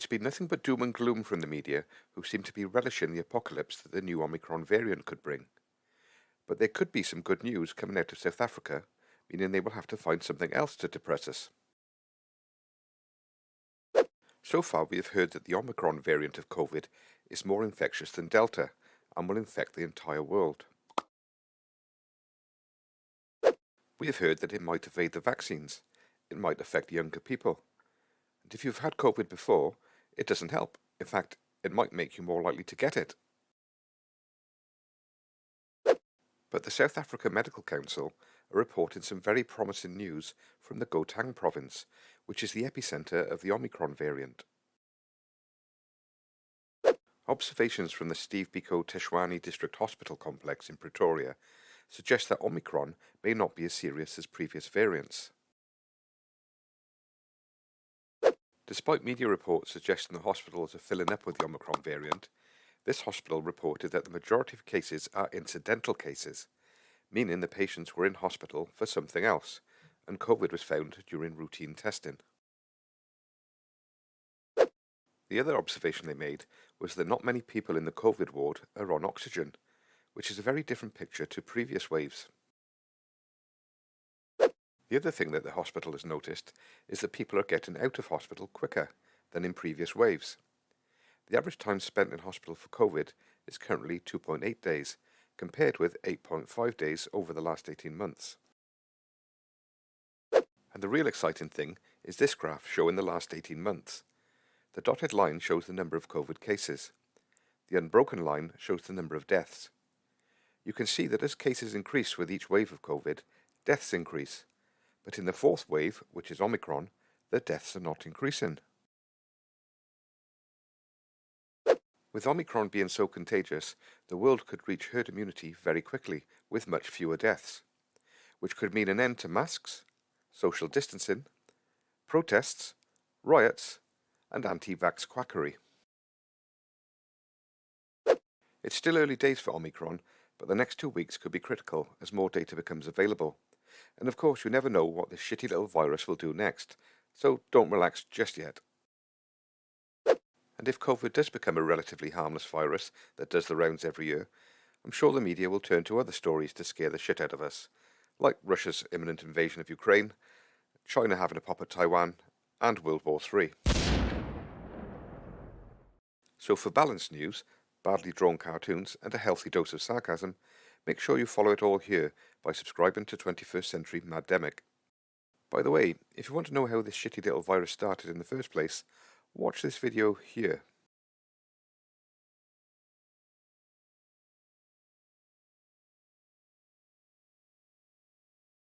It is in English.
It's been nothing but doom and gloom from the media, who seem to be relishing the apocalypse that the new Omicron variant could bring. But there could be some good news coming out of South Africa, meaning they will have to find something else to depress us. So far we have heard that the Omicron variant of Covid is more infectious than Delta and will infect the entire world. We have heard that it might evade the vaccines, it might affect younger people. And if you've had Covid before, it doesn't help. In fact, it might make you more likely to get it. But the South Africa Medical Council are reporting some very promising news from the Gauteng province, which is the epicenter of the Omicron variant. Observations from the Steve Biko Teshwane District Hospital complex in Pretoria suggest that Omicron may not be as serious as previous variants. Despite media reports suggesting the hospitals are filling up with the Omicron variant, this hospital reported that the majority of cases are incidental cases, meaning the patients were in hospital for something else, and Covid was found during routine testing. The other observation they made was that not many people in the Covid ward are on oxygen, which is a very different picture to previous waves. The other thing that the hospital has noticed is that people are getting out of hospital quicker than in previous waves. The average time spent in hospital for Covid is currently 2.8 days, compared with 8.5 days over the last 18 months. And the real exciting thing is this graph showing the last 18 months. The dotted line shows the number of Covid cases. The unbroken line shows the number of deaths. You can see that as cases increase with each wave of Covid, deaths increase. But in the fourth wave, which is Omicron, the deaths are not increasing. With Omicron being so contagious, the world could reach herd immunity very quickly, with much fewer deaths, which could mean an end to masks, social distancing, protests, riots, and anti-vax quackery. It's still early days for Omicron, but the next 2 weeks could be critical as more data becomes available. And of course, you never know what this shitty little virus will do next, so don't relax just yet. And if Covid does become a relatively harmless virus that does the rounds every year, I'm sure the media will turn to other stories to scare the shit out of us, like Russia's imminent invasion of Ukraine, China having a pop at Taiwan, and World War III. So for balanced news, badly drawn cartoons, and a healthy dose of sarcasm, make sure you follow it all here by subscribing to 21st Century Maddemic. By the way, if you want to know how this shitty little virus started in the first place, watch this video here.